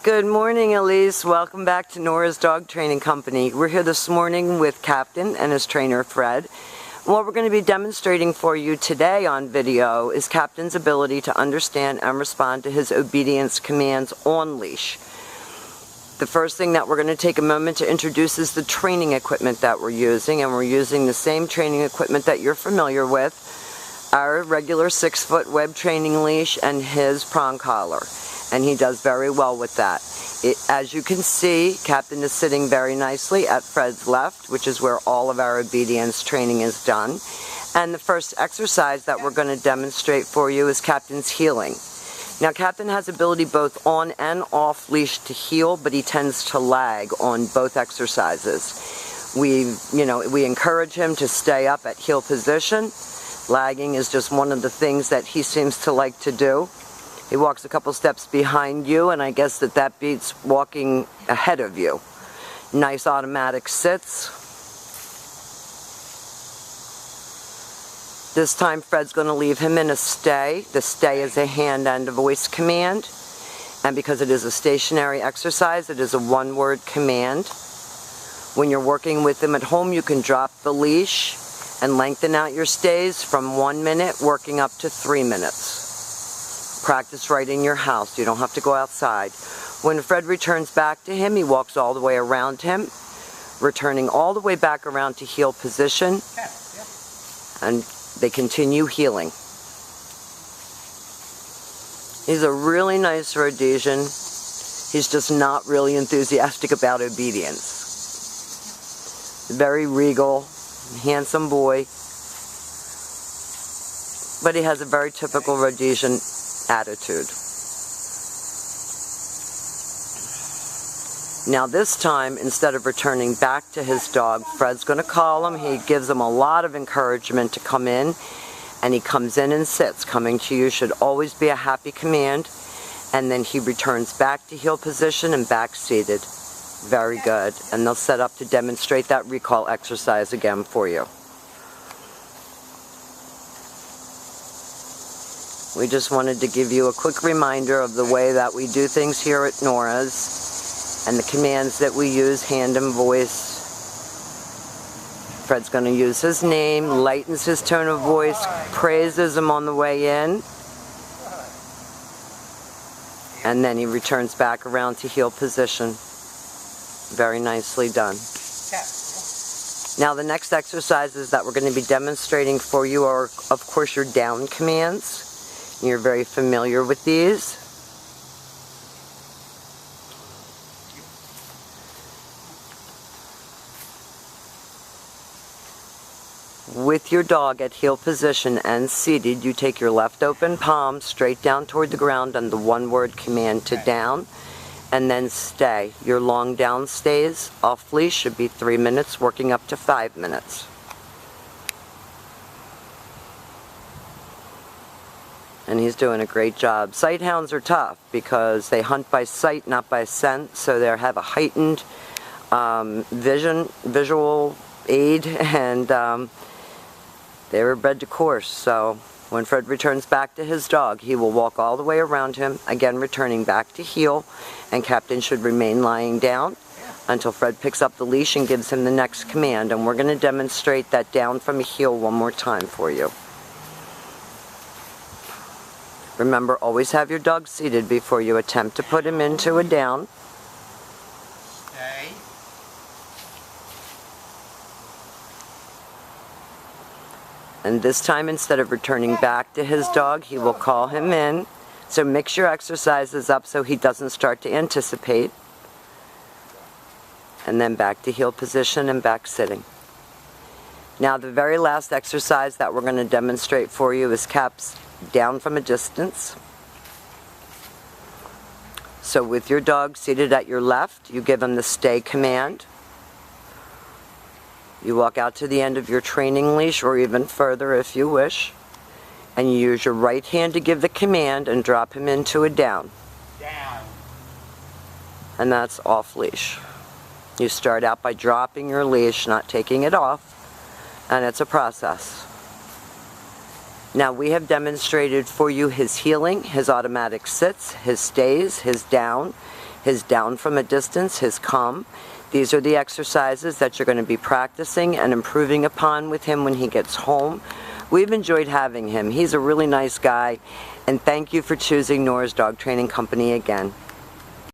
Good morning, Elise. Welcome back to Nora's Dog Training Company. We're here this morning with Captain and his trainer, Fred. What we're going to be demonstrating for you today on video is Captain's ability to understand and respond to his obedience commands on leash. The first thing that we're going to take a moment to introduce is the training equipment that we're using, and we're using the same training equipment that you're familiar with, our regular 6-foot web training leash and his prong collar. And he does very well with that. As you can see, Captain is sitting very nicely at Fred's left, which is where all of our obedience training is done. And the first exercise that we're going to demonstrate for you is Captain's heeling. Now, Captain has ability both on and off leash to heel, but he tends to lag on both exercises. We encourage him to stay up at heel position. Lagging is just one of the things that he seems to like to do. He walks a couple steps behind you, and I guess that beats walking ahead of you. Nice automatic sits. This time Fred's going to leave him in a stay. The stay is a hand and a voice command. And because it is a stationary exercise, it is a one-word command. When you're working with him at home, you can drop the leash and lengthen out your stays from 1 minute, working up to 3 minutes. Practice right in your house. You don't have to go outside. When Fred returns back to him, he walks all the way around him, returning all the way back around to heel position, and they continue heeling. He's a really nice Rhodesian. He's just not really enthusiastic about obedience. Very regal, handsome boy, but he has a very typical Rhodesian attitude. Now this time, instead of returning back to his dog, Fred's going to call him. He gives him a lot of encouragement to come in, and he comes in and sits. Coming to you should always be a happy command, and then he returns back to heel position and back seated. Very good. And they'll set up to demonstrate that recall exercise again for you. We just wanted to give you a quick reminder of the way that we do things here at Nora's and the commands that we use, hand and voice. Fred's going to use his name, lightens his tone of voice, praises him on the way in, and then he returns back around to heel position. Very nicely done. Now the next exercises that we're going to be demonstrating for you are, of course, your down commands. You're very familiar with these. With your dog at heel position and seated, you take your left open palm straight down toward the ground and the one-word command to down, and then stay. Your long down stays off leash should be 3 minutes, working up to 5 minutes. And he's doing a great job. Sight hounds are tough because they hunt by sight, not by scent, so they have a heightened visual aid, and they were bred to course. So when Fred returns back to his dog, he will walk all the way around him, again returning back to heel, and Captain should remain lying down until Fred picks up the leash and gives him the next command. And we're going to demonstrate that down from a heel one more time for you. Remember, always have your dog seated before you attempt to put him into a down. Stay. And this time, instead of returning back to his dog, he will call him in. So mix your exercises up so he doesn't start to anticipate. And then back to heel position and back sitting. Now the very last exercise that we're going to demonstrate for you is Cap's down from a distance. So with your dog seated at your left, you give him the stay command. You walk out to the end of your training leash, or even further if you wish, and you use your right hand to give the command and drop him into a down. Down. And that's off leash. You start out by dropping your leash, not taking it off, and it's a process. Now we have demonstrated for you his heeling, his automatic sits, his stays, his down, his down from a distance, his come. These are the exercises that you're going to be practicing and improving upon with him when he gets home. We've enjoyed having him. He's a really nice guy, and thank you for choosing Nora's Dog Training Company again.